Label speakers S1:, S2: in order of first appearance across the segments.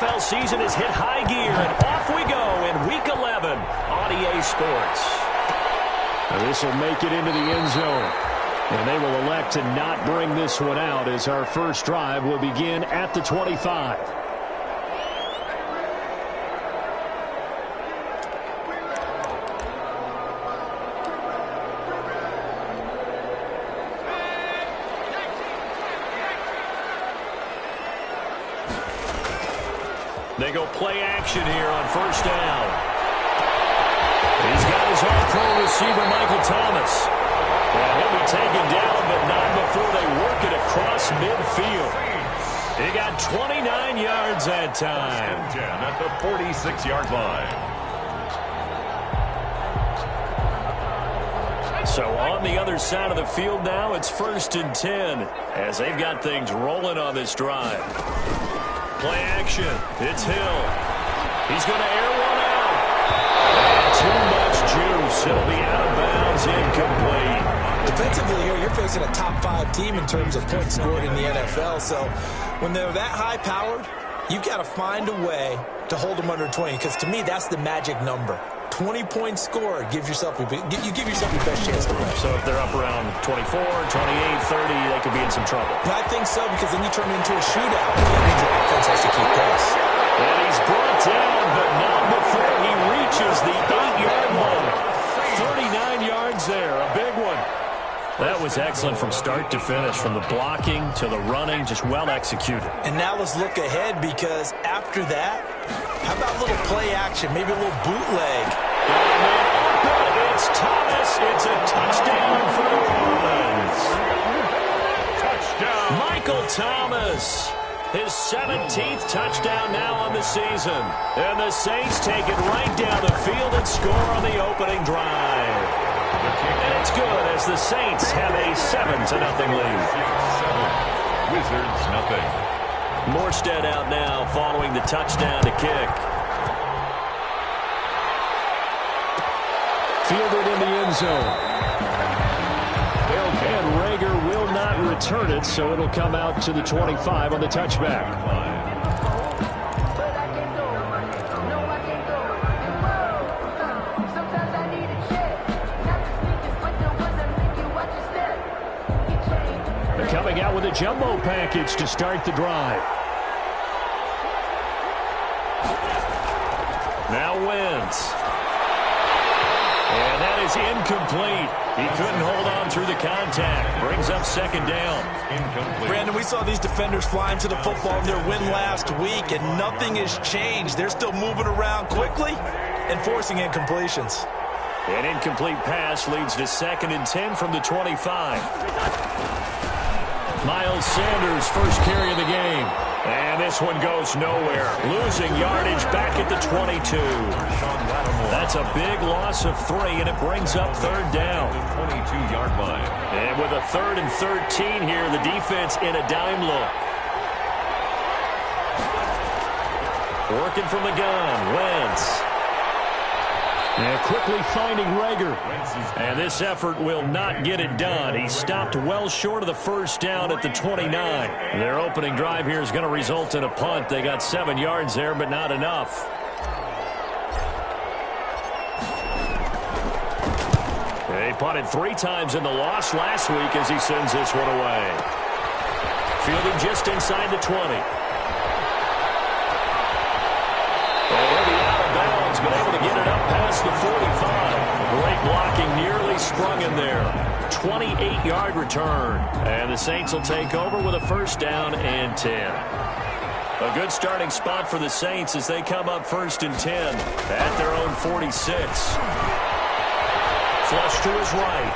S1: NFL season has hit high gear, and off we go in Week 11 on EA Sports.
S2: This will make it into the end zone. And they will elect to not bring this one out as our first drive will begin at the 25.
S1: They go play action here on first down. He's got his all-pro receiver, Michael Thomas. And he'll be taken down, but not before they work it across midfield. He got 29 yards that time.
S3: At the 46-yard line.
S1: So on the other side of the field now, it's 1st and 10 as they've got things rolling on this drive. Play action. It's Hill. He's going to air one out. And too much juice. It'll be out of bounds, incomplete.
S4: Defensively here, you're facing a top-5 team in terms of points scored in the NFL. So when they're that high-powered, you've got to find a way to hold them under 20. Because to me, that's the magic number. 20-point score gives yourself you give yourself your best chance to win.
S1: So if they're up around 24, 28, 30, they could be in some trouble.
S4: I think so, because then you turn it into a shootout. That means your offense has to keep pace.
S1: And he's brought down, but not before he reaches the 8-yard line. 39 yards there, a big one. That was excellent from start to finish, from the blocking to the running, just well executed.
S4: And now let's look ahead, because after that, how about a little play action, maybe a little bootleg?
S1: It's Thomas. It's a touchdown for New Orleans.
S3: Touchdown.
S1: Michael Thomas. His 17th touchdown now on the season. And the Saints take it right down the field and score on the opening drive. And it's good as the Saints have a 7-0 lead.
S3: Wizards nothing.
S1: Morstead out now following the touchdown to kick.
S2: Fielded in the end zone. And Rager will not return it, so it'll come out to the 25 on the touchback. Coming out with a jumbo package to start the drive.
S1: Now Wentz. And that is incomplete. He couldn't hold on through the contact. Brings up 2nd down.
S3: Incomplete.
S4: Brandon, we saw these defenders flying to the football in their win last week, and nothing has changed. They're still moving around quickly and forcing incompletions.
S1: An incomplete pass leads to 2nd and 10 from the 25. Miles Sanders, first carry of the game. And this one goes nowhere. Losing yardage back at the 22. That's a big loss of 3, and it brings up 3rd down.
S3: 22-yard line.
S1: And with a 3rd and 13 here, the defense in a dime look. Working from the gun, Wentz.
S2: And quickly finding Rager.
S1: And this effort will not get it done. He stopped well short of the 1st down at the 29. Their opening drive here is going to result in a punt. They got 7 yards there, but not enough. They punted 3 times in the loss last week as he sends this one away. Fielding just inside the 20. He'll be out of bounds, but able to get it up past the 45. Great blocking, nearly sprung in there. 28-yard return. And the Saints will take over with a 1st down and 10. A good starting spot for the Saints as they come up 1st and 10 at their own 46. Flush to his right.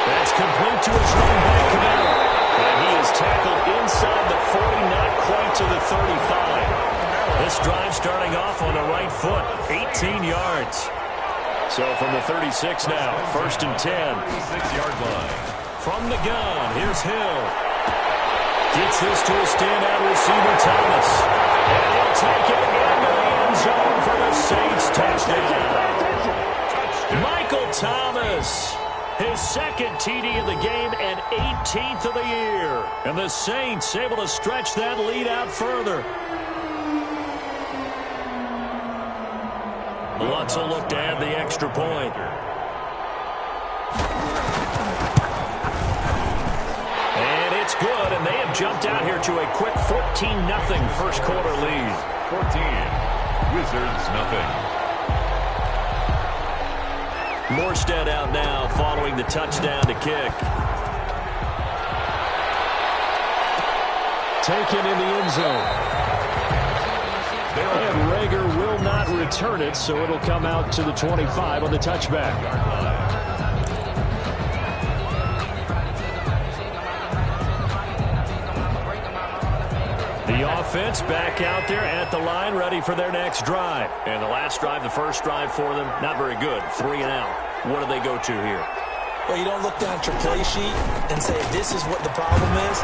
S1: That's complete to his running back, Camaro. And he is tackled inside the 40, not quite to the 35. This drive starting off on the right foot, 18 yards. So from the 36 now, 1st and 10.
S3: 36-yard line.
S1: From the gun, here's Hill. Gets this to a standout receiver, Thomas. And he'll take it into the end zone for the Saints touchdown. Michael Thomas. His second TD of the game and 18th of the year. And the Saints able to stretch that lead out further. Lutz will look to add the extra point. And it's good, and they have jumped out here to a quick 14-0 first quarter lead.
S3: 14. Wizards nothing.
S1: Morstead out now following the touchdown to kick.
S2: Taken in the end zone. And Rager will not return it, so it'll come out to the 25 on the touchback.
S1: The offense back out there at the line, ready for their next drive. And the last drive, the first drive for them, not very good. 3 and out. What do they go to here?
S4: Well, you don't look down at your play sheet and say, this is what the problem is.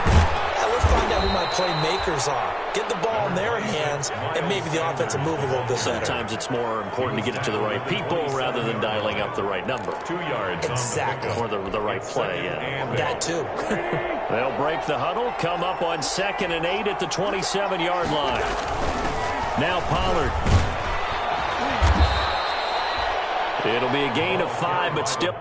S4: Let's find out who my playmakers are. Get the ball in their hands, and maybe the offense will move a little bit better.
S1: Sometimes it's more important to get it to the right people rather than dialing up the right number.
S3: 2 yards.
S4: Exactly.
S1: Or the right play, yeah.
S4: That too.
S1: They'll break the huddle, come up on 2nd and 8 at the 27-yard line. Now Pollard. It'll be a gain of 5, but still.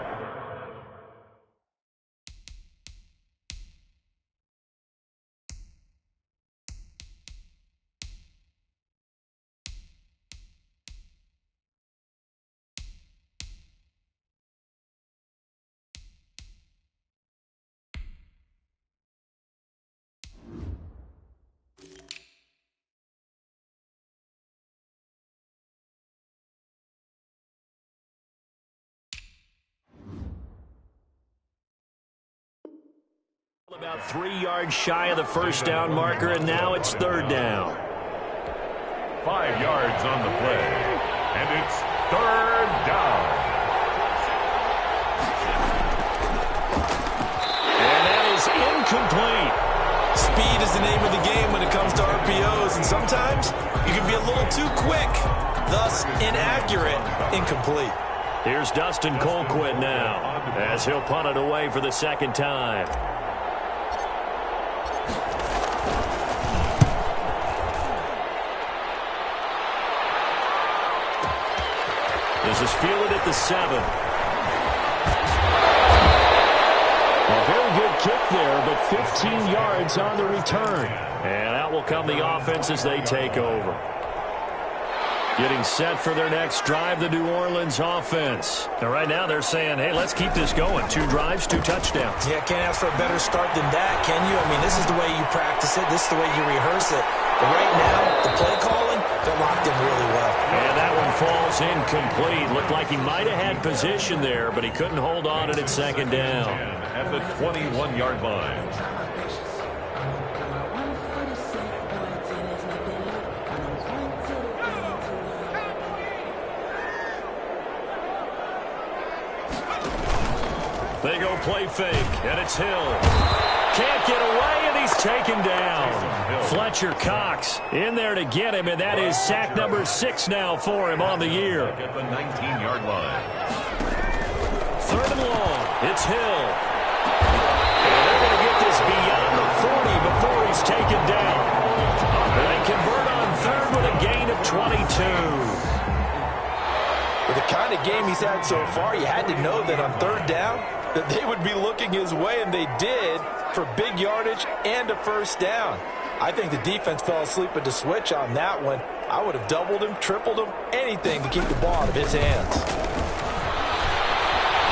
S1: About 3 yards shy of the first down marker, and now it's 3rd down.
S3: 5 yards on the play, and it's 3rd down.
S1: And that is incomplete.
S4: Speed is the name of the game when it comes to RPOs, and sometimes you can be a little too quick, thus inaccurate, incomplete.
S1: Here's Dustin Colquitt now, as he'll punt it away for the 2nd time. This is fielded at the 7.
S2: A very good kick there, but 15 yards on the return.
S1: And out will come the offense as they take over. Getting set for their next drive, the New Orleans offense. Now, right now, they're saying, hey, let's keep this going. 2 drives, 2 touchdowns.
S4: Yeah, can't ask for a better start than that, can you? I mean, this is the way you practice it. This is the way you rehearse it. But right now, the play calling, they're locked in really well.
S1: And that one falls incomplete. Looked like he might have had position there, but he couldn't hold on at 2nd down.
S3: At the 21-yard line.
S1: They go play fake, and it's Hill. Can't get away, and he's taken down. Fletcher Cox in there to get him, and that is sack number 6 now for him on the year.
S3: At the 19-yard line.
S1: 3rd and long. It's Hill. And they're going to get this beyond the 40 before he's taken down. And they convert on 3rd with a gain of 22.
S4: With the kind of game he's had so far, you had to know that on 3rd down, that they would be looking his way, and they did, for big yardage and a 1st down. I think the defense fell asleep at the switch on that one. I would have doubled him, tripled him, anything to keep the ball out of his hands.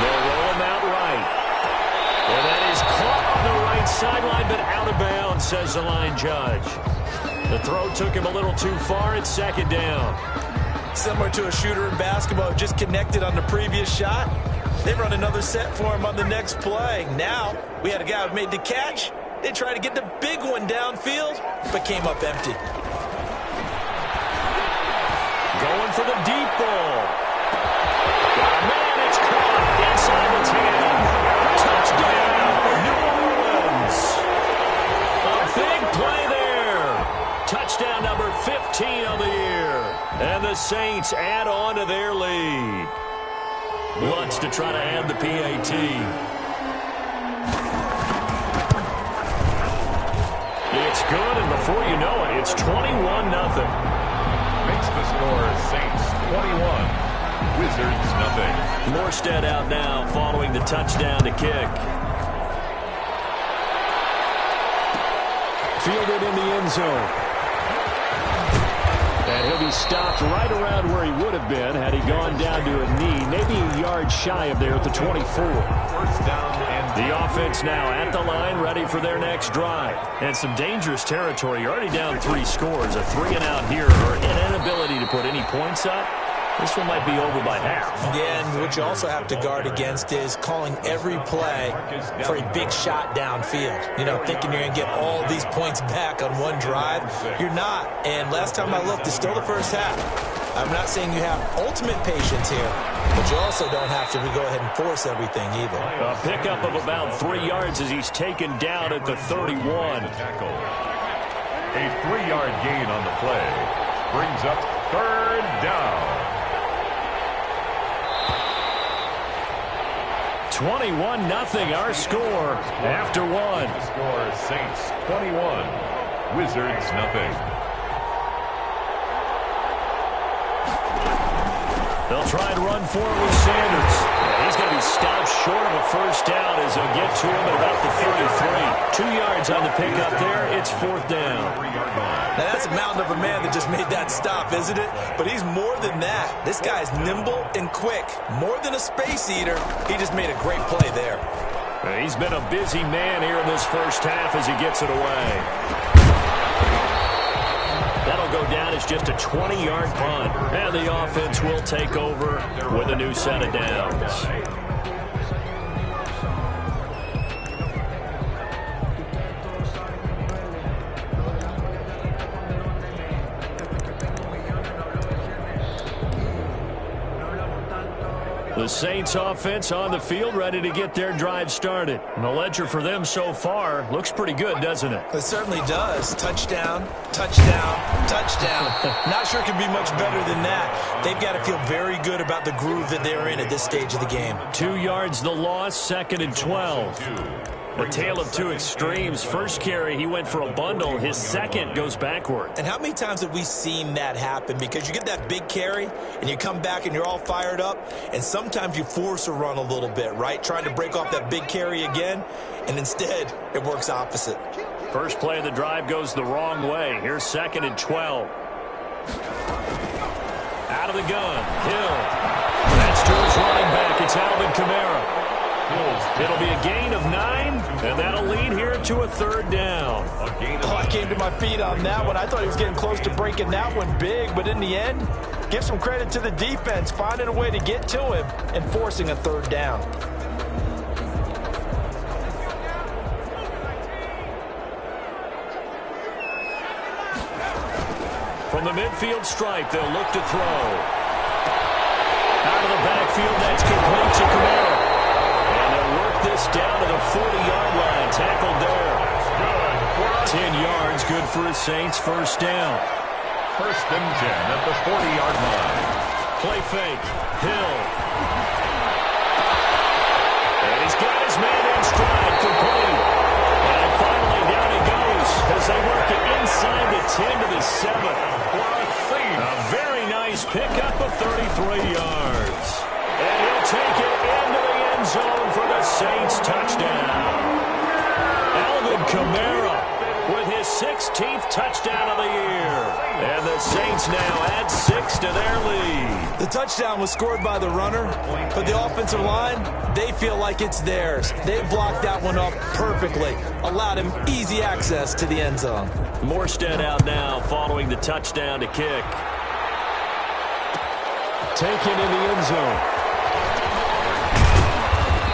S1: They'll roll him out right. And that is caught on the right sideline, but out of bounds, says the line judge. The throw took him a little too far. It's 2nd down.
S4: Similar to a shooter in basketball, just connected on the previous shot. They run another set for him on the next play. Now, we had a guy who made the catch. They tried to get the big one downfield, but came up empty.
S1: Going for the deep ball. Man, it's caught inside the 10. Touchdown. A big play there. Touchdown number 15 on the year. And the Saints add on to their lead. Lutz chance to try to add the PAT. It's good, and before you know it, it's 21-0.
S3: Makes the score Saints 21, Wizards nothing.
S1: Morstead out now following the touchdown to kick.
S2: Fielded in the end zone. And he'll be stopped right around where he would have been had he gone down to a knee, maybe a yard shy of there at the 24.
S3: First down and
S1: The offense now at the line, ready for their next drive. And some dangerous territory. You're already down 3 scores. A 3-and-out here, or an inability to put any points up. This one might be over by half.
S4: Yeah, and what you also have to guard against is calling every play for a big shot downfield. You know, thinking you're going to get all these points back on one drive. You're not. And last time I looked, it's still the first half. I'm not saying you have ultimate patience here, but you also don't have to go ahead and force everything either.
S1: A pickup of about 3 yards as he's taken down at the 31.
S3: A 3-yard gain on the play brings up third down.
S1: 21-0 our score after 1.
S3: The score Saints 21, Wizards nothing.
S1: They'll try and run for it with Sanders. He's going to be stopped short of a first down as they'll get to him at about the 33. 2 yards on the pickup there. It's 4th down.
S4: Now, that's a mountain of a man that just made that stop, isn't it? But he's more than that. This guy's nimble and quick. More than a space eater. He just made a great play there.
S1: He's been a busy man here in this first half as he gets it away. That'll go down as just a 20-yard punt. And the offense will take over with a new set of downs. The Saints offense on the field, ready to get their drive started. And the ledger for them so far looks pretty good, doesn't it?
S4: It certainly does. Touchdown, touchdown, touchdown. Not sure it could be much better than that. They've got to feel very good about the groove that they're in at this stage of the game.
S1: 2 yards the loss, 2nd and 12. A tale of two extremes. First carry, he went for a bundle. His second goes backward.
S4: And how many times have we seen that happen? Because you get that big carry, and you come back and you're all fired up, and sometimes you force a run a little bit, right? Trying to break off that big carry again, and instead it works opposite.
S1: First play of the drive goes the wrong way. Here's 2nd and 12. Out of the gun, Hill. That's to his running back. It's Alvin Kamara. It'll be a gain of 9, and that'll lead here to a 3rd down.
S4: I came to my feet on that one. I thought he was getting close to breaking that one big, but in the end, give some credit to the defense, finding a way to get to him and forcing a 3rd down.
S1: From the midfield stripe, they'll look to throw. Out of the backfield, that's complete to Kamara. And they'll work this down to the 40-yard line. Tackled there. 10 yards, good for a Saints first down.
S3: 1st and 10 at the 40-yard line.
S1: Play fake. Hill. And he's got his man in stride, complete. And finally down he goes as they work it inside the 10 to the 7. A very nice pickup of 33 yards. And he'll take it into the end zone for the Saints touchdown. Alvin Kamara with his 16th touchdown of the year. And the Saints now add 6 to their lead.
S4: The touchdown was scored by the runner, but the offensive line, they feel like it's theirs. They blocked that one up perfectly, allowed him easy access to the end zone.
S1: Morstead out now following the touchdown to kick.
S2: Taken in the end zone.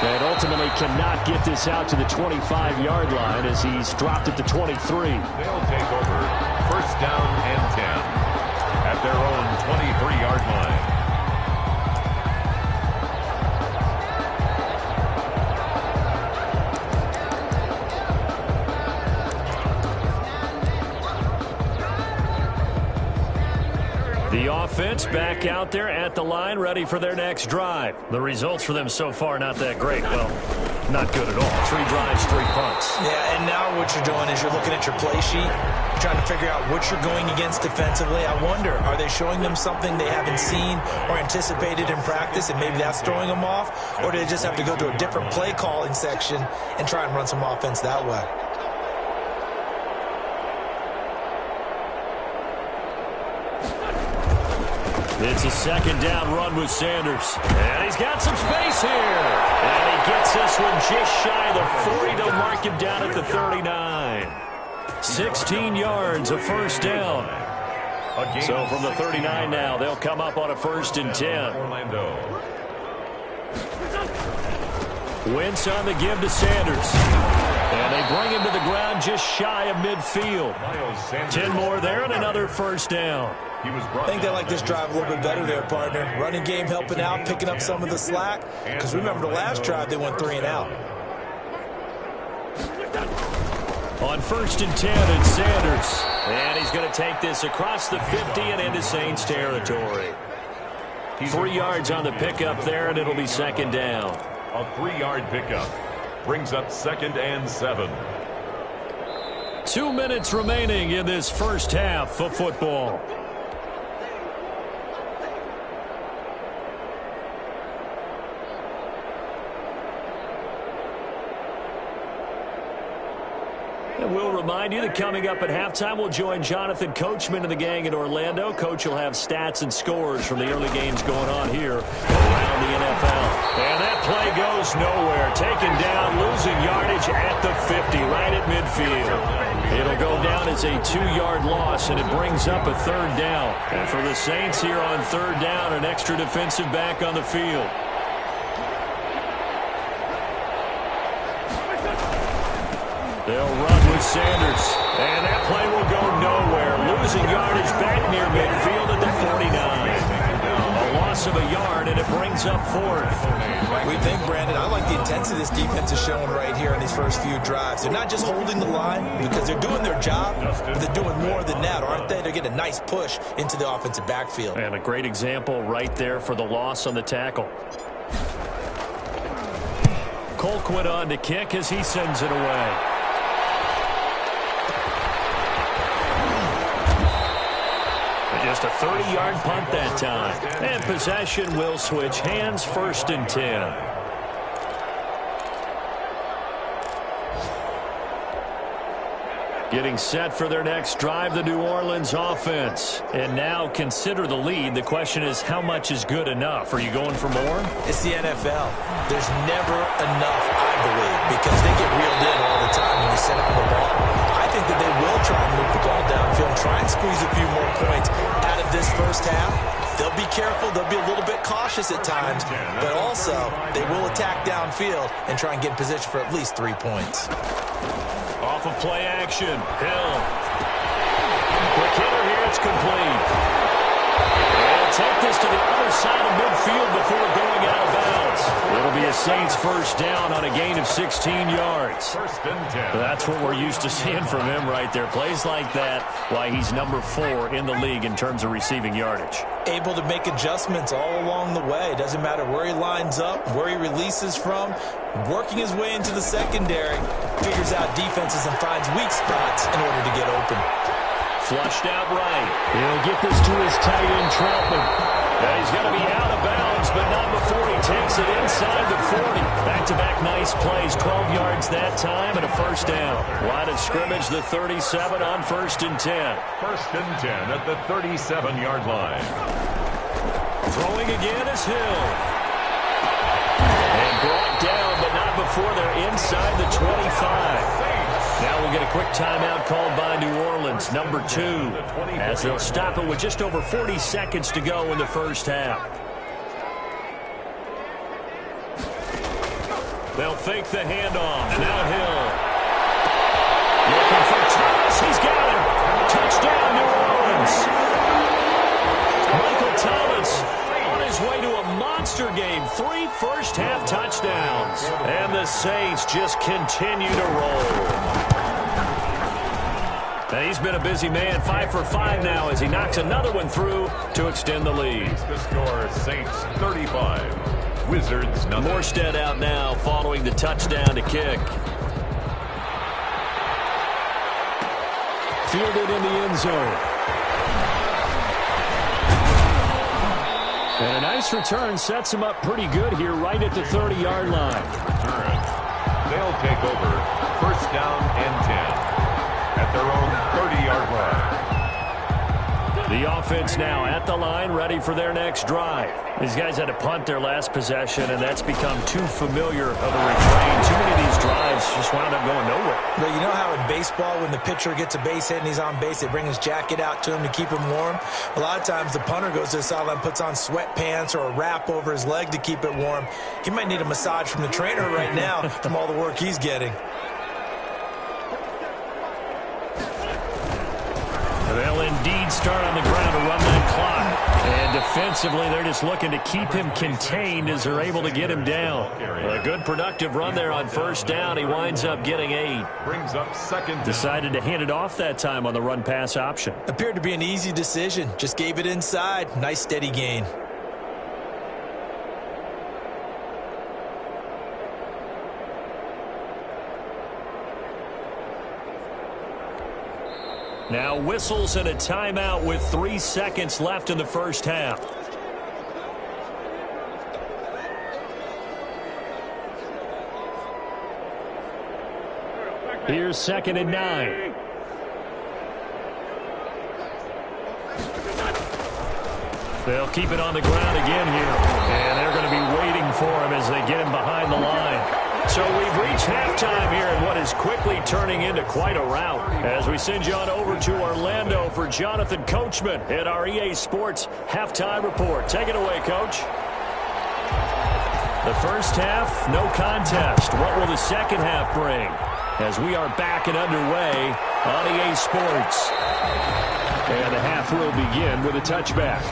S2: And ultimately cannot get this out to the 25-yard line as he's dropped at the 23.
S3: They'll take over 1st down and 10 at their own 23-yard line.
S2: The offense back out there at the line, ready for their next drive. The results for them so far, not that great. Well, not good at all. 3 drives, 3 punts.
S4: Yeah, and now what you're doing is you're looking at your play sheet, trying to figure out what you're going against defensively. I wonder, are they showing them something they haven't seen or anticipated in practice, and maybe that's throwing them off? Or do they just have to go to a different play calling section and try and run some offense that way?
S2: It's a second down run with Sanders. And he's got some space here. And he gets this one just shy of the 40. They'll mark him down at the 39. 16 yards, a first down. So from the 39 now, they'll come up on a 1st and 10. Wentz on the give to Sanders. And they bring him to the ground just shy of midfield. 10 more there and another first down.
S4: I think they like this drive a little bit better there, partner. Running game helping out, picking up some of the slack. Because remember the last drive, they went 3 and out.
S2: On 1st and 10, it's Sanders. And he's going to take this across the 50 and into Saints territory. 3 yards on the pickup there, and it'll be 2nd down.
S3: A 3-yard pickup brings up 2nd and 7.
S2: 2 minutes remaining in this first half of football. And we'll remind you that coming up at halftime, we'll join Jonathan Coachman and the gang in Orlando. Coach will have stats and scores from the early games going on here around the NFL. And that play goes nowhere. Taken down, losing yardage at the 50, right at midfield. It'll go down as a 2-yard loss, and it brings up a 3rd down. And for the Saints here on 3rd down, an extra defensive back on the field. They'll run with Sanders. And that play will go nowhere. Losing yardage back near midfield at the 49. A loss of a yard, and it brings up 4th.
S4: We think, Brandon, I like the intensity this defense is showing right here in these first few drives. They're not just holding the line because they're doing their job, but they're doing more than that, aren't they? They're getting a nice push into the offensive backfield.
S2: And a great example right there for the loss on the tackle. Colquitt on to kick as he sends it away. Just a 30-yard punt that time. And possession will switch hands, 1st and 10. Getting set for their next drive, the New Orleans offense. And now consider the lead. The question is, how much is good enough? Are you going for more?
S4: It's the NFL. There's never enough, I believe, because they get reeled in all the time when you sit on the ball. I think that they will try and move the ball downfield, try and squeeze a few more points out of this first half. They'll be careful. They'll be a little bit cautious at times, but also they will attack downfield and try and get in position for at least 3 points.
S2: Off of play action, Hill. Quick hitter here, it's complete. They'll take this to the other side of midfield before going out of bounds. It'll be a Saints first down on a gain of 16 yards.
S3: 1st and 10.
S2: That's what we're used to seeing from him right there. Plays like that, why he's number 4 in the league in terms of receiving yardage.
S4: Able to make adjustments all along the way. Doesn't matter where he lines up, where he releases from. Working his way into the secondary, figures out defenses and finds weak spots in order to get open.
S2: Flushed out right. He'll get this to his tight end, Troutman. And he's going to be out of bounds, but not before he takes it inside the 40. Back-to-back nice plays, 12 yards that time, and a first down. Line of scrimmage, the 37 on 1st and 10.
S3: 1st and 10 at the 37-yard line.
S2: Throwing again is Hill. And brought down, but not before they're inside the 25. Now we'll get a quick timeout called by New Orleans, number 2, as they'll stop it with just over 40 seconds to go in the first half. They'll fake the handoff. Now Hill. Looking for Thomas. He's got him. Touchdown, New Orleans. Michael Thomas on his way to a monster game. 3 first-half touchdowns. And the Saints just continue to roll. And he's been a busy man, 5 for 5 now as he knocks another one through to extend the lead.
S3: The score, Saints 35, Wizards nothing.
S2: Morstead out now following the touchdown to kick. Fielded in the end zone. And a nice return sets him up pretty good here right at the 30-yard line.
S3: They'll take over first down and 10 at their own 30-yard line.
S2: The offense now at the line, ready for their next drive. These guys had to punt their last possession, and that's become too familiar of a refrain. Too many of these drives just wound up going nowhere.
S4: But you know how in baseball, when the pitcher gets a base hit and he's on base, they bring his jacket out to him to keep him warm? A lot of times the punter goes to the sideline, puts on sweatpants or a wrap over his leg to keep it warm. He might need a massage from the trainer right now from all the work he's getting.
S2: They'll indeed start on the ground to run that clock. And defensively, they're just looking to keep him contained as they're able to get him down. A good productive run there on first down. He winds up getting 8.
S3: Brings up second down.
S2: Decided to hand it off that time on the run-pass option.
S4: Appeared to be an easy decision. Just gave it inside. Nice steady gain.
S2: Now whistles and a timeout with 3 seconds left in the first half. Here's 2nd and 9. They'll keep it on the ground again here. And they're going to be waiting for him as they get him behind the line. So we've reached halftime here in what is quickly turning into quite a rout. As we send you on over to Orlando for Jonathan Coachman at our EA Sports Halftime Report. Take it away, Coach. The first half, no contest. What will the second half bring? As we are back and underway on EA Sports. And the half will begin with a touchback.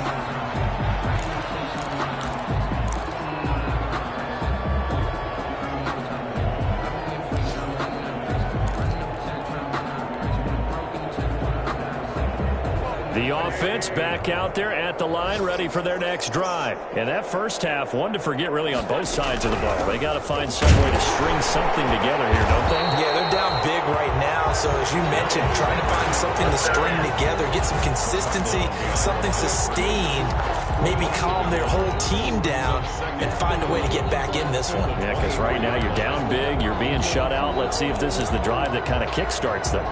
S2: The offense back out there at the line, ready for their next drive. And that first half, one to forget really on both sides of the ball. They got to find some way to string something together here, don't they?
S4: Yeah, they're down big right now. So as you mentioned, trying to find something to string together, get some consistency, something sustained, maybe calm their whole team down and find a way to get back in this one.
S2: Yeah, because right now you're down big, you're being shut out. Let's see if this is the drive that kind of kickstarts them.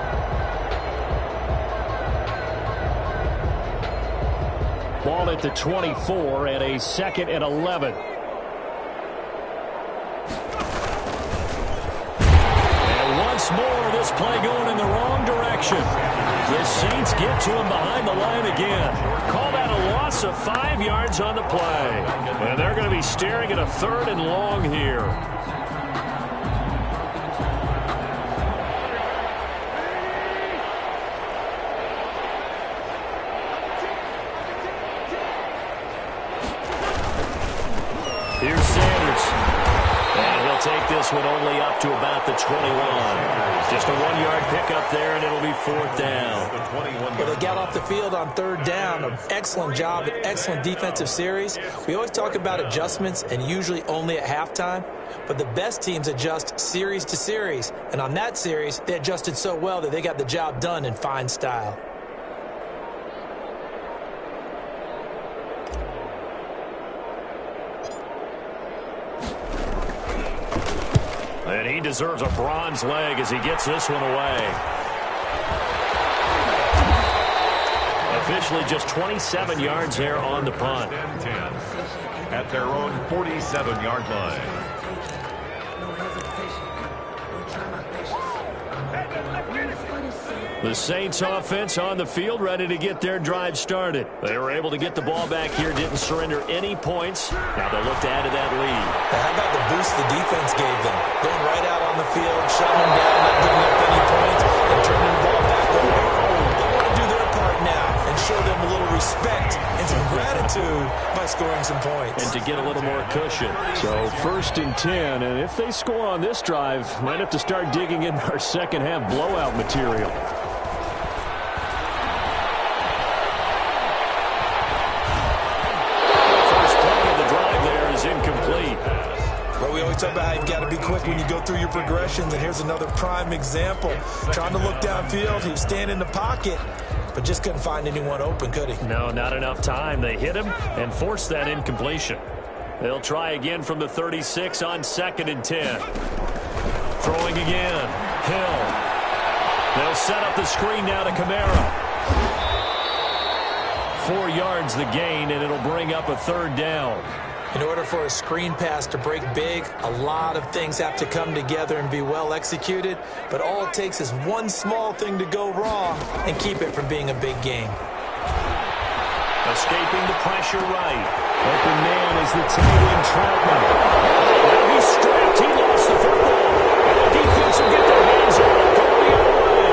S2: Ball at the 24 and a 2nd and 11. And once more, this play going in the wrong direction. The Saints get to him behind the line again. Call that a loss of 5 yards on the play. And they're going to be staring at a 3rd and long here. Here's Sanders. And he'll take this one only up to about the 21. Just a 1-yard pickup there, and it'll be 4th down.
S4: Well, they got off the field on 3rd down. An excellent job, an excellent defensive series. We always talk about adjustments, and usually only at halftime. But the best teams adjust series to series. And on that series, they adjusted so well that they got the job done in fine style.
S2: And he deserves a bronze leg as he gets this one away. Officially just 27 yards there on the punt.
S3: At their own 47-yard line.
S2: The Saints offense on the field, ready to get their drive started. They were able to get the ball back here, didn't surrender any points. Now they'll look to add to that lead.
S4: How about the boost the defense gave them? Going right out on the field, shutting them down, not giving up any points, and turning the ball back over. They want to do their part now and show them a little respect and some gratitude by scoring some points.
S2: And to get a little more cushion. So 1st and 10, and if they score on this drive, might have to start digging in our second half blowout material.
S4: talk about how you've got to be quick when you go through your progressions, and here's another prime example. Trying to look downfield, he was standing in the pocket, but just couldn't find anyone open, could he?
S2: No, not enough time. They hit him and forced that incompletion. They'll try again from the 36 on 2nd and 10. Throwing again. Hill. They'll set up the screen now to Kamara. 4 yards the gain, and it'll bring up a 3rd down.
S4: In order for a screen pass to break big, a lot of things have to come together and be well executed, but all it takes is one small thing to go wrong and keep it from being a big game.
S2: Escaping the pressure right. Open man is the tight end, Troutman. Now he's strapped. He lost the football. And the defense will get their hands on it. Go the other way.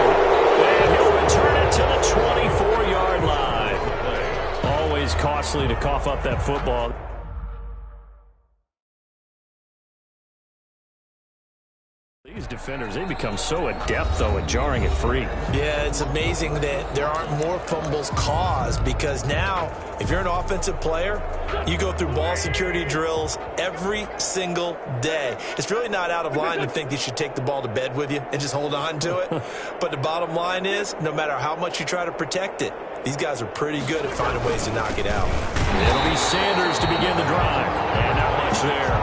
S2: And he'll return it to the 24-yard line. Always costly to cough up that football. These defenders, they become so adept, though, at jarring it free.
S4: Yeah, it's amazing that there aren't more fumbles caused, because now, if you're an offensive player, you go through ball security drills every single day. It's really not out of line to think you should take the ball to bed with you and just hold on to it. But the bottom line is, no matter how much you try to protect it, these guys are pretty good at finding ways to knock it out.
S2: It'll be Sanders to begin the drive. And not much there.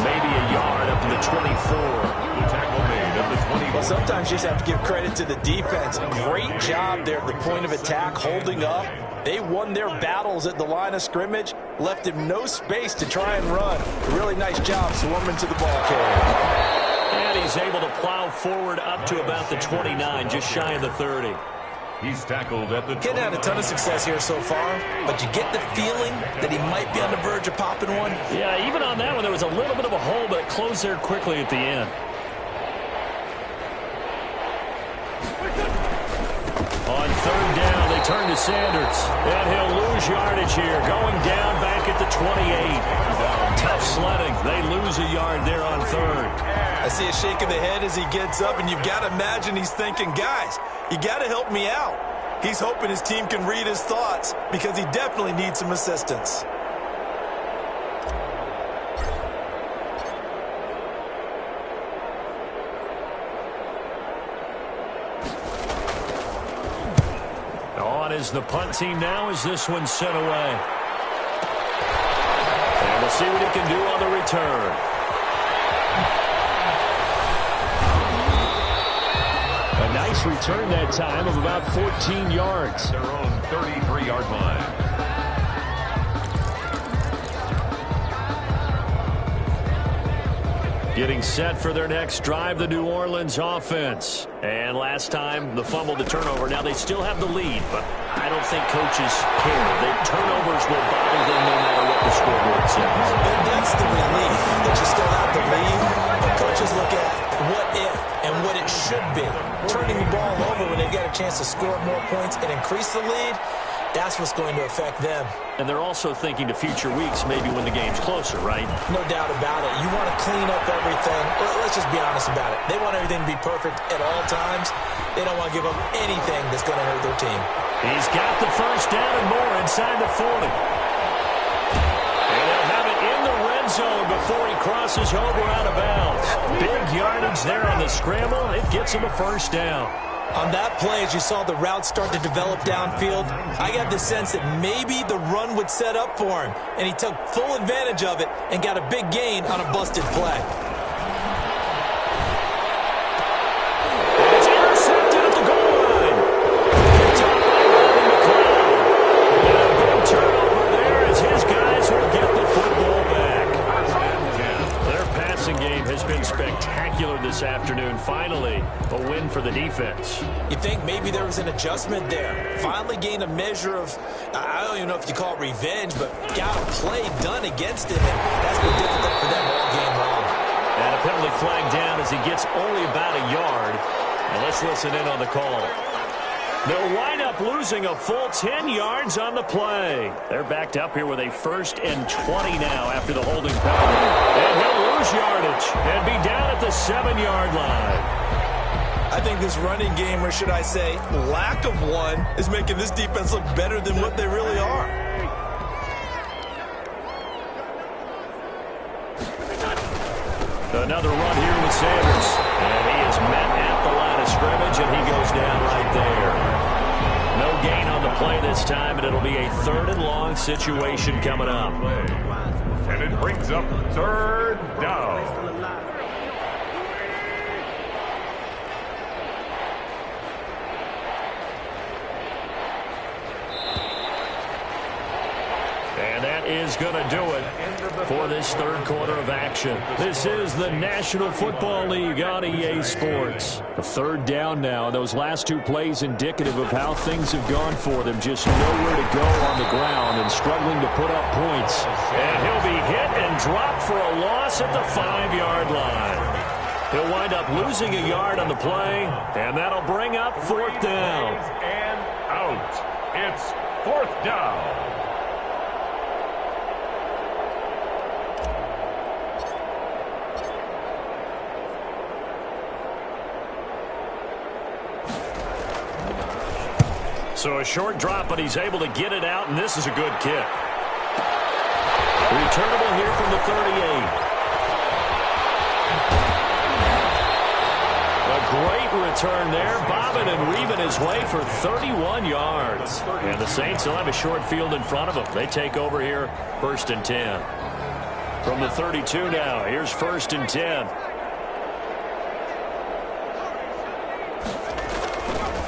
S2: Maybe a yard up to the 24.
S4: Well, sometimes you just have to give credit to the defense. Great job there at the point of attack, holding up. They won their battles at the line of scrimmage, left him no space to try and run. A really nice job swarming to the ball carrier.
S2: And he's able to plow forward up to about the 29, just shy of the 30.
S3: He's tackled at the 29.
S4: Getting had a ton of success here so far, but you get the feeling that he might be on the verge of popping one.
S2: Yeah, even on that one, there was a little bit of a hole, but it closed there quickly at the end. On 3rd down, they turn to Sanders. And he'll lose yardage here. Going down back at the 28. Tough sledding. They lose a yard there on 3rd.
S4: I see a shake of the head as he gets up, and you've got to imagine he's thinking, guys, you got to help me out. He's hoping his team can read his thoughts because he definitely needs some assistance.
S2: Is the punt team now as this one's sent away. And we'll see what he can do on the return. A nice return that time of about 14 yards.
S3: Their own 33-yard line.
S2: Getting set for their next drive, the New Orleans offense. And last time, the fumble, the turnover. Now they still have the lead, but I don't think coaches care. The turnovers will bother them no matter what the scoreboard says.
S4: And that's the relief that you still have the lead. But coaches look at what if and what it should be. Turning the ball over when they've got a chance to score more points and increase the lead, that's what's going to affect them.
S2: And they're also thinking to future weeks, maybe when the game's closer, right?
S4: No doubt about it. You want to clean up everything. Let's just be honest about it. They want everything to be perfect at all times. They don't want to give up anything that's going to hurt their team.
S2: He's got the first down and more inside the 40. And they'll have it in the red zone before he crosses over out of bounds. Big yardage there on the scramble. It gets him a first down.
S4: On that play, as you saw the route start to develop downfield, I got the sense that maybe the run would set up for him, and he took full advantage of it and got a big gain on a busted play.
S2: It's intercepted at the goal line. Picked up by Rodney McLeod. And a big turnover there as his guys will get the football back. Their passing game has been spectacular this afternoon. Finally, a win for the defense.
S4: You think maybe there was an adjustment there. Finally gained a measure of, I don't even know if you call it revenge, but got a play done against him, and that's been difficult for them all game long.
S2: And a penalty flag down as he gets only about a yard. And let's listen in on the call. They'll wind up losing a full 10 yards on the play. They're backed up here with a 1st and 20 now after the holding penalty. And he'll lose yardage and be down at the 7-yard line.
S4: I think this running game, or should I say lack of one, is making this defense look better than what they really are.
S2: Another run here with Sanders. And he is met at the line of scrimmage, and he goes down right there. No gain on the play this time, and it'll be a 3rd and long situation coming up.
S3: And it brings up 3rd down.
S2: And that is going to do it for this 3rd quarter of action. This is the National Football League on EA Sports. A 3rd down now. Those last 2 plays indicative of how things have gone for them. Just nowhere to go on the ground and struggling to put up points.
S1: And he'll be hit and dropped for a loss at the 5-yard line. He'll wind up losing a yard on the play, and that'll bring up 4th down.
S3: And out. It's 4th down.
S1: So a short drop, but he's able to get it out, and this is a good kick. Returnable here from the 38. A great return there, bobbing and weaving his way for 31 yards. And the Saints will have a short field in front of them. They take over here, 1st and 10. From the 32 now, here's 1st and 10.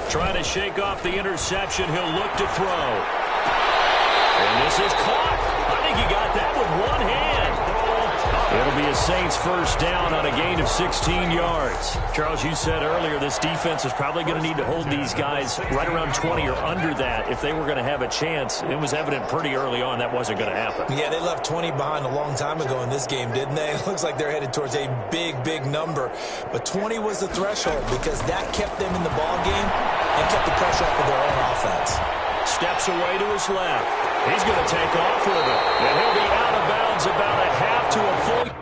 S1: Trying to shake off the interception. He'll look to throw. And this is caught. I think he got that with one hand. It'll be a Saints 1st down on a gain of 16 yards. Charles, you said earlier this defense is probably going to need to hold these guys right around 20 or under that if they were going to have a chance. It was evident pretty early on that wasn't going to happen.
S4: Yeah, they left 20 behind a long time ago in this game, didn't they? It looks like they're headed towards a big, big number. But 20 was the threshold because that kept them in the ball game and kept the pressure off of their own offense.
S1: Steps away to his left. He's going to take off with it. And he'll be out of bounds about a half to a full.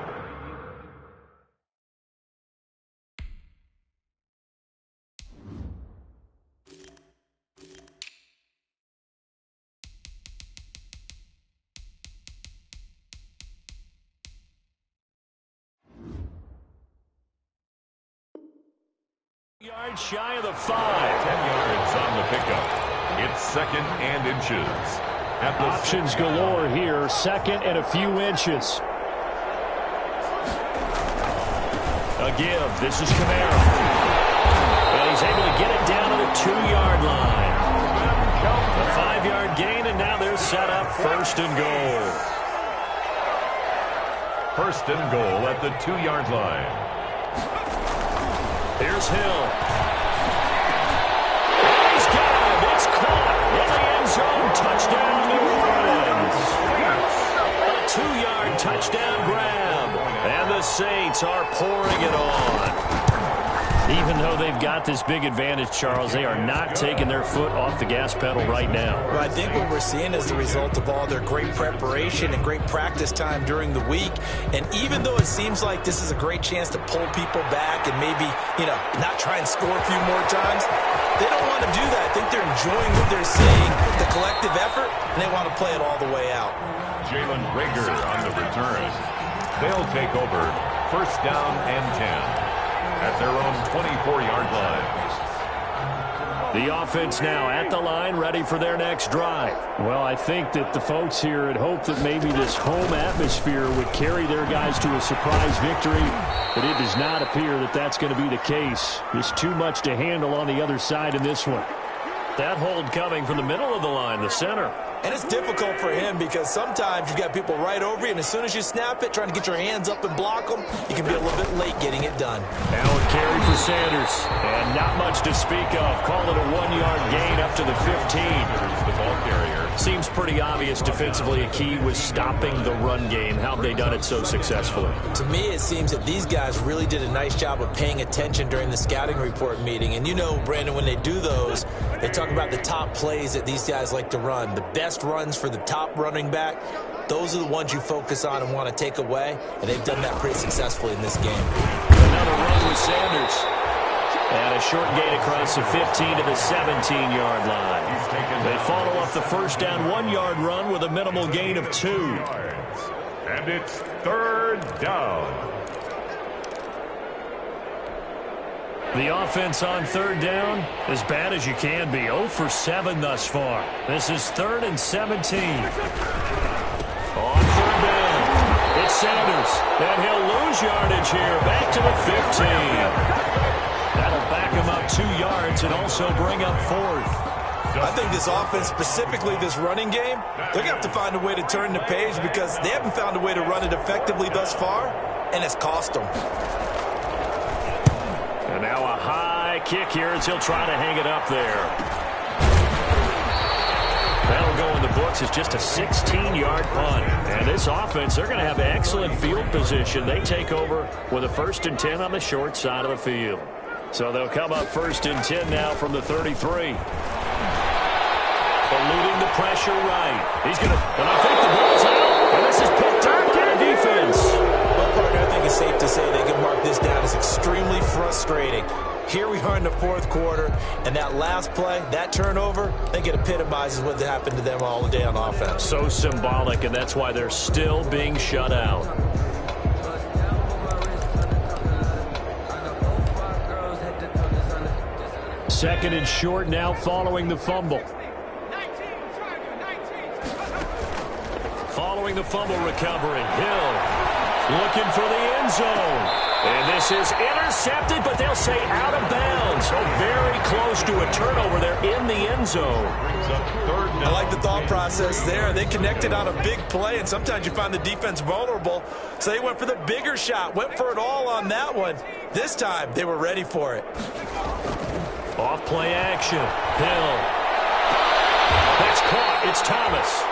S1: Yards shy of the 5.
S3: 10 yards on the pickup. It's 2nd and inches. At the
S2: Options galore here. 2nd and a few inches.
S1: A give. This is Camara. And he's able to get it down to the 2-yard line. A 5-yard gain, and now they're set up 1st and goal.
S3: 1st and goal at the 2-yard line.
S1: Here's Hill. He's got it. It's caught in the end zone. Touchdown, New Orleans. A 2-yard touchdown grab. And the Saints are pouring it on. Even though they've got this big advantage, Charles, they are not taking their foot off the gas pedal right now.
S4: Well, I think what we're seeing is the result of all their great preparation and great practice time during the week. And even though it seems like this is a great chance to pull people back and maybe, not try and score a few more times, they don't want to do that. I think they're enjoying what they're seeing, the collective effort, and they want to play it all the way out.
S3: Jalen Rager on the return. They'll take over 1st down and 10. At their own 24-yard line.
S2: The offense now at the line, ready for their next drive. Well, I think that the folks here had hoped that maybe this home atmosphere would carry their guys to a surprise victory, but it does not appear that that's going to be the case. There's too much to handle on the other side in this one.
S1: That hold coming from the middle of the line, the center.
S4: And it's difficult for him because sometimes you got people right over you, and as soon as you snap it, trying to get your hands up and block them, you can be a little bit late getting it done.
S1: Now a carry for Sanders, and not much to speak of. Call it a 1-yard gain up to the 15.
S3: Here's the ball carrier.
S1: Seems pretty obvious defensively a key was stopping the run game. How have they done it so successfully?
S4: To me, it seems that these guys really did a nice job of paying attention during the scouting report meeting. And Brandon, when they do those, they talk about the top plays that these guys like to run. The best runs for the top running back, those are the ones you focus on and want to take away, and they've done that pretty successfully in this game.
S1: Another run with Sanders. And a short gain across the 15 to the 17-yard line. They follow up the 1st down 1-yard run with a minimal gain of 2.
S3: And it's 3rd down.
S2: The offense on third down, as bad as you can be. 0 for 7 thus far. This is 3rd and 17. On third down, it's Sanders. And he'll lose yardage here. Back to the 15. That'll back him up 2 yards and also bring up 4th.
S4: I think this offense, specifically this running game, they're going to have to find a way to turn the page because they haven't found a way to run it effectively thus far, and it's cost them.
S2: And now a high kick here as he'll try to hang it up there. That'll go in the books as just a 16-yard punt. And this offense, they're going to have excellent field position. They take over with a 1st and 10 on the short side of the field. So they'll come up 1st and 10 now from the 33. Eluding the pressure right. He's going to, and I think the ball's out. And this is picked up by the defense.
S4: Well, partner, I think it's safe to say they can mark this down as extremely frustrating. Here we are in the 4th quarter, and that last play, that turnover, I think it epitomizes what happened to them all day on offense.
S2: So symbolic, and that's why they're still being shut out. 2nd and short now following the fumble. Following the fumble recovery, Hill looking for the end zone. And this is intercepted, but they'll say out of bounds. So very close to a turnover there in the end zone.
S4: I like the thought process there. They connected on a big play, and sometimes you find the defense vulnerable. So they went for the bigger shot, went for it all on that one. This time, they were ready for it.
S2: Off play action. Hill. That's caught. It's Thomas.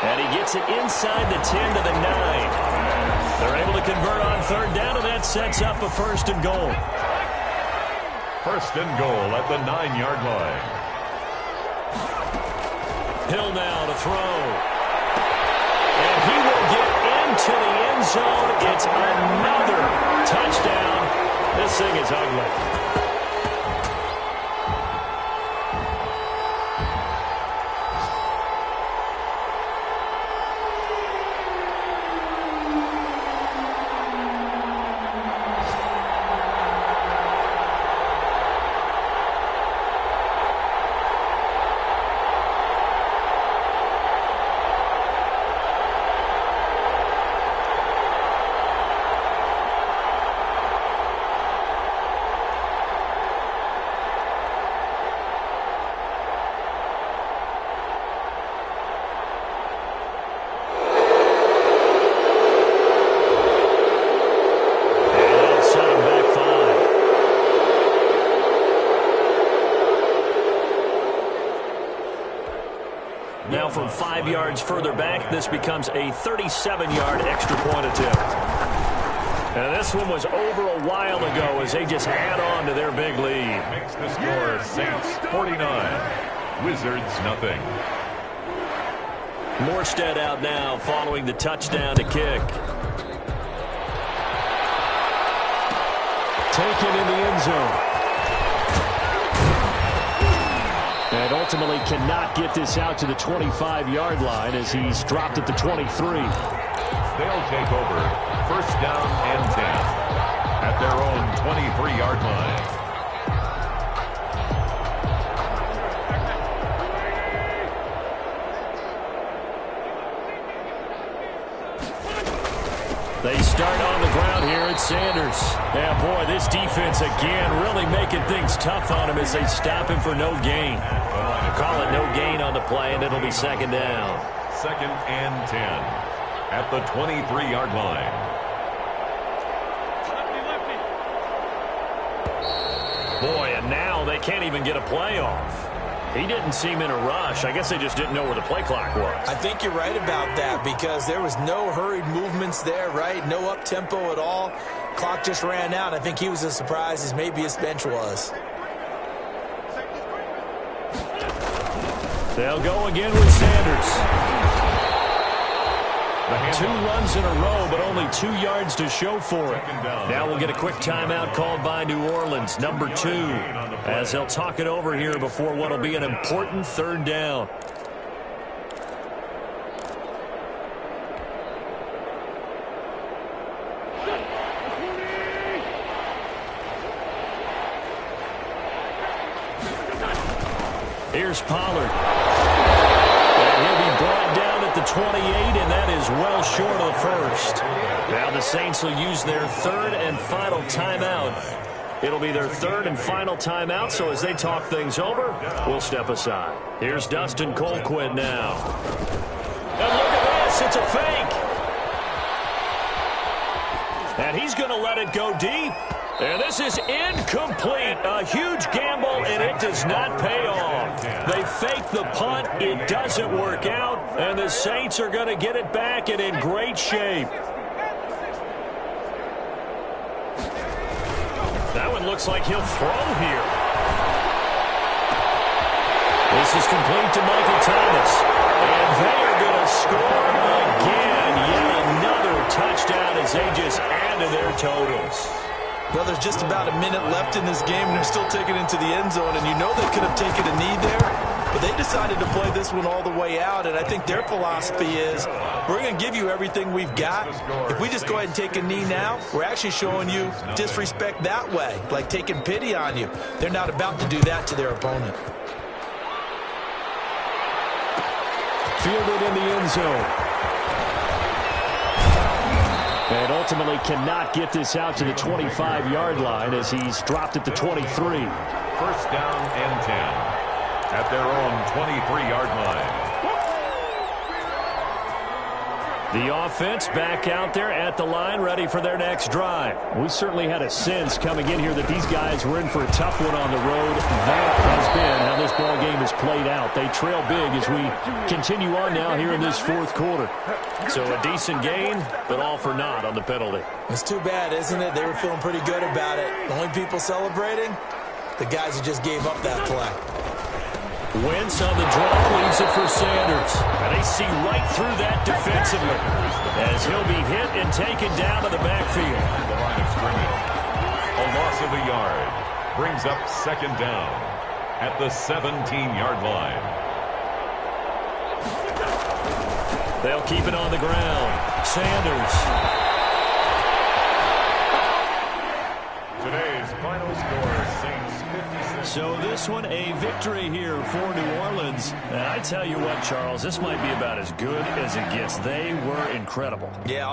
S2: And he gets it inside the 10 to the 9. They're able to convert on third down, and that sets up a 1st and goal.
S3: 1st and goal at the 9-yard line.
S2: Hill now to throw. And he will get into the end zone. It's another touchdown. This thing is ugly. Now from 5 yards further back, this becomes a 37-yard extra point attempt. And this one was over a while ago as they just add on to their big lead.
S3: Makes the score Saints 49, Wizards nothing.
S2: Morstead out now following the touchdown to kick. Taken in the end zone. And ultimately cannot get this out to the 25-yard line as he's dropped at the 23.
S3: They'll take over 1st down and 10 at their own 23-yard line.
S2: They start on the ground here at Sanders. Yeah, boy, this defense again really making things tough on him as they stop him for no gain. Call it no gain on the play, and it'll be 2nd down.
S3: 2nd and 10 at the 23-yard line.
S2: Boy, and now they can't even get a play off. He didn't seem in a rush. I guess they just didn't know where the play clock was.
S4: I think you're right about that because there was no hurried movements there, right? No up-tempo at all. Clock just ran out. I think he was as surprised as maybe his bench was.
S2: They'll go again with Sanders. 2 runs in a row, but only 2 yards to show for it. Now we'll get a quick timeout called by New Orleans, number 2, as they'll talk it over here before what will be an important 3rd down. Here's Pollard. And he'll be brought down at the 28, and that is well short of the first. Now the Saints will use their third and final timeout. It'll be their third and final timeout, so as they talk things over, we'll step aside. Here's Dustin Colquitt now. And look at this, it's a fake. And he's going to let it go deep. And this is incomplete. A huge gamble, and it does not pay off. They fake the punt. It doesn't work out, and the Saints are going to get it back and in great shape. That one looks like he'll throw here. This is complete to Michael Thomas. And they are going to score again. Yet another touchdown as they just add to their totals.
S4: Well, there's just about a minute left in this game, and they're still taking it into the end zone. And you know they could have taken a knee there, but they decided to play this one all the way out. And I think their philosophy is, we're going to give you everything we've got. If we just go ahead and take a knee now, we're actually showing you disrespect that way, like taking pity on you. They're not about to do that to their opponent.
S2: Fielded in the end zone. And ultimately cannot get this out to the 25-yard line as he's dropped at the 23.
S3: First down and 10 at their own 23-yard line.
S2: The offense back out there at the line, ready for their next drive. We certainly had a sense coming in here that these guys were in for a tough one on the road. That has been how this ball game has played out. They trail big as we continue on now here in this fourth quarter. So a decent gain, but all for naught on the penalty.
S4: It's too bad, isn't it? They were feeling pretty good about it. The only people celebrating, the guys who just gave up that play.
S2: Wentz on the draw, leaves it for Sanders. And they see right through that defensively as he'll be hit and taken down to the backfield.
S3: The line of scrimmage. A loss of a yard brings up second down at the 17-yard line.
S2: They'll keep it on the ground. Sanders.
S3: Today's final score, Saints 56.
S2: So this one, a victory here for New Orleans. And I tell you what, Charles, this might be about as good as it gets. They were incredible.
S4: Yeah.